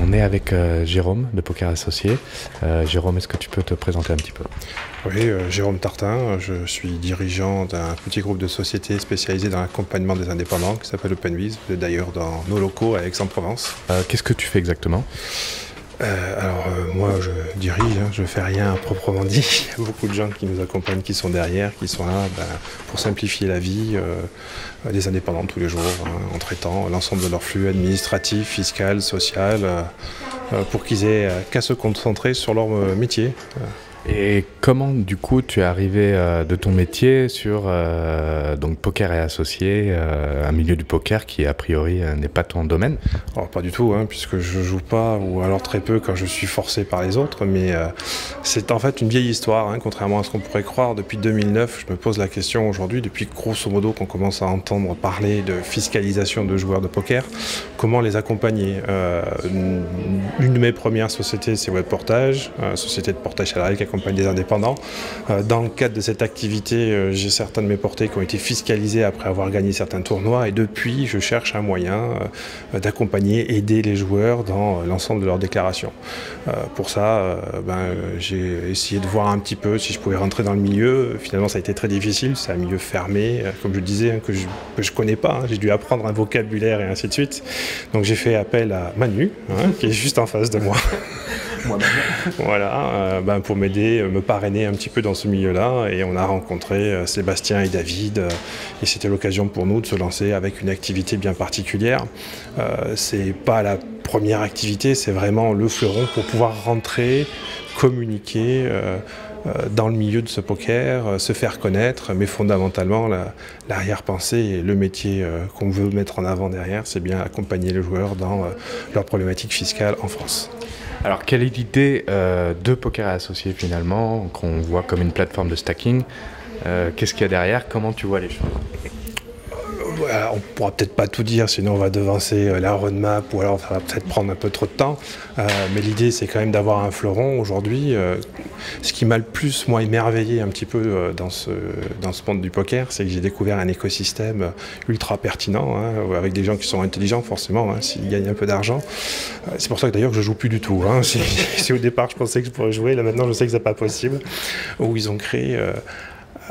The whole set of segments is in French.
On est avec Jérôme de Poker Associé. Jérôme, est-ce que tu peux te présenter un petit peu? Oui, Jérôme Tartin, je suis dirigeant d'un petit groupe de sociétés spécialisé dans l'accompagnement des indépendants qui s'appelle OpenViz. Vous êtes d'ailleurs dans nos locaux à Aix-en-Provence. Qu'est-ce que tu fais exactement? Moi je dirige, je fais rien à proprement dit. Il y a beaucoup de gens qui nous accompagnent, qui sont derrière, qui sont là pour simplifier la vie des indépendants tous les jours, en traitant l'ensemble de leur flux administratif, fiscal, social, pour qu'ils aient qu'à se concentrer sur leur métier. Et comment du coup tu es arrivé de ton métier sur donc Poker et Associés, un milieu du poker qui a priori n'est pas ton domaine? Alors pas du tout, puisque je joue pas, ou alors très peu quand je suis forcé par les autres, mais c'est en fait une vieille histoire, contrairement à ce qu'on pourrait croire. Depuis 2009, je me pose la question aujourd'hui, depuis grosso modo qu'on commence à entendre parler de fiscalisation de joueurs de poker, comment les accompagner. Une de mes premières sociétés, c'est Webportage, société de portage salarial qui accompagne des indépendants. Dans le cadre de cette activité, j'ai certains de mes portés qui ont été fiscalisés après avoir gagné certains tournois, et depuis, je cherche un moyen d'accompagner, aider les joueurs dans l'ensemble de leurs déclarations. Pour ça, j'ai essayé de voir un petit peu si je pouvais rentrer dans le milieu. Finalement, ça a été très difficile, c'est un milieu fermé, comme je disais, que je connais pas. J'ai dû apprendre un vocabulaire et ainsi de suite. Donc j'ai fait appel à Manu, qui est juste en face de moi. Voilà, pour m'aider, me parrainer un petit peu dans ce milieu-là, et on a rencontré Sébastien et David, et c'était l'occasion pour nous de se lancer avec une activité bien particulière. C'est pas la première activité, c'est vraiment le fleuron pour pouvoir rentrer, communiquer dans le milieu de ce poker, se faire connaître, mais fondamentalement l'arrière-pensée et le métier qu'on veut mettre en avant derrière, c'est bien accompagner les joueurs dans leurs problématiques fiscales en France. Alors, quelle est l'idée de Poker et Associés finalement, qu'on voit comme une plateforme de stacking? Qu'est-ce qu'il y a derrière? Comment tu vois les choses? On ne pourra peut-être pas tout dire, sinon on va devancer la roadmap, ou alors ça va peut-être prendre un peu trop de temps. Mais l'idée, c'est quand même d'avoir un fleuron aujourd'hui. Ce qui m'a le plus, moi, émerveillé un petit peu dans ce monde du poker, c'est que j'ai découvert un écosystème ultra pertinent, avec des gens qui sont intelligents, forcément, s'ils gagnent un peu d'argent. C'est pour ça que d'ailleurs je joue plus du tout. Si au départ je pensais que je pourrais jouer, là maintenant je sais que c'est pas possible. Où ils ont créé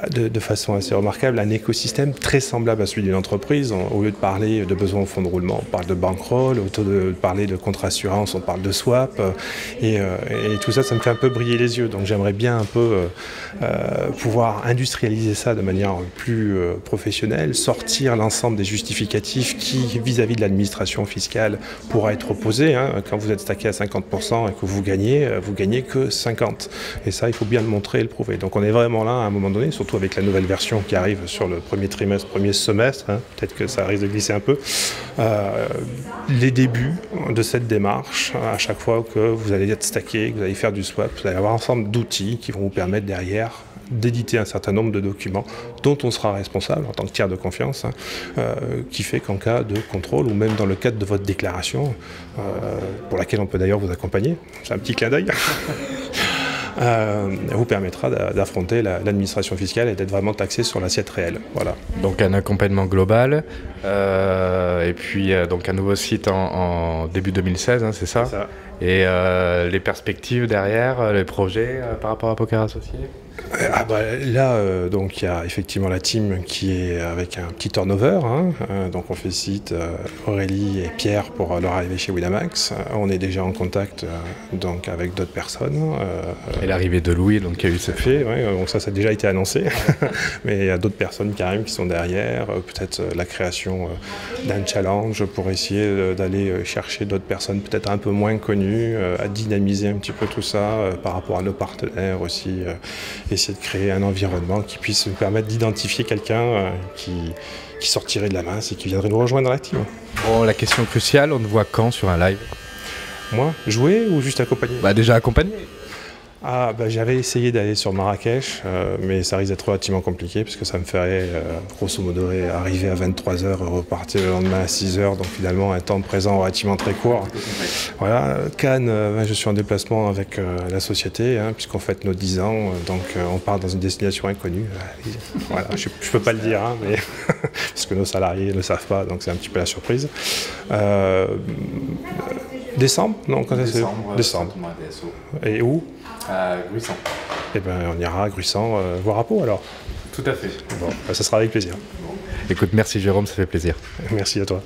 de façon assez remarquable un écosystème très semblable à celui d'une entreprise. Au lieu de parler de besoins au fonds de roulement, on parle de bankroll. Au lieu de parler de contrat assurance, on parle de swap. Et tout ça, ça me fait un peu briller les yeux. Donc j'aimerais bien un peu pouvoir industrialiser ça de manière plus professionnelle, sortir l'ensemble des justificatifs qui, vis-à-vis de l'administration fiscale, pourra être opposé. Quand vous êtes stacké à 50% et que vous gagnez que 50%. Et ça, il faut bien le montrer et le prouver. Donc on est vraiment là à un moment donné, surtout avec la nouvelle version qui arrive sur le premier trimestre, premier semestre, peut-être que ça risque de glisser un peu, les débuts de cette démarche, à chaque fois que vous allez être stacké, que vous allez faire du swap, vous allez avoir un ensemble d'outils qui vont vous permettre derrière d'éditer un certain nombre de documents dont on sera responsable en tant que tiers de confiance, qui fait qu'en cas de contrôle, ou même dans le cadre de votre déclaration, pour laquelle on peut d'ailleurs vous accompagner, c'est un petit clin d'œil, vous permettra d'affronter l'administration fiscale et d'être vraiment taxé sur l'assiette réelle. Voilà. Donc un accompagnement global, et puis donc un nouveau site en début 2016, c'est ça? C'est ça. Et les perspectives derrière, les projets par rapport à Poker Associé? Là, donc il y a effectivement la team qui est avec un petit turnover. Donc on félicite Aurélie et Pierre pour leur arrivée chez Winamax. On est déjà en contact donc avec d'autres personnes. Et l'arrivée de Louis, donc qui a eu ce fait. Donc ça a déjà été annoncé. Mais il y a d'autres personnes qui arrivent, qui sont derrière. Peut-être la création d'un challenge pour essayer d'aller chercher d'autres personnes peut-être un peu moins connues, à dynamiser un petit peu tout ça par rapport à nos partenaires aussi. Essayer de créer un environnement qui puisse nous permettre d'identifier quelqu'un qui sortirait de la masse et qui viendrait nous rejoindre dans la team. Bon, la question cruciale, on te voit quand sur un live? Moi, jouer ou juste accompagner? Déjà accompagné. J'avais essayé d'aller sur Marrakech, mais ça risque d'être relativement compliqué parce que ça me ferait grosso modo arriver à 23 h et repartir le lendemain à 6 h, donc finalement un temps présent relativement très court. Voilà, Cannes, je suis en déplacement avec la société, puisqu'on fête nos 10 ans, donc on part dans une destination inconnue. Voilà, je ne peux pas le dire, mais parce que nos salariés ne le savent pas, donc c'est un petit peu la surprise. Décembre? Non, quand est-ce que... Décembre. Et où? À Gruissant. Eh ben, on ira à Gruissant voir à Pau alors. Tout à fait. Bon, ça sera avec plaisir. Écoute, merci Jérôme, ça fait plaisir. Merci à toi.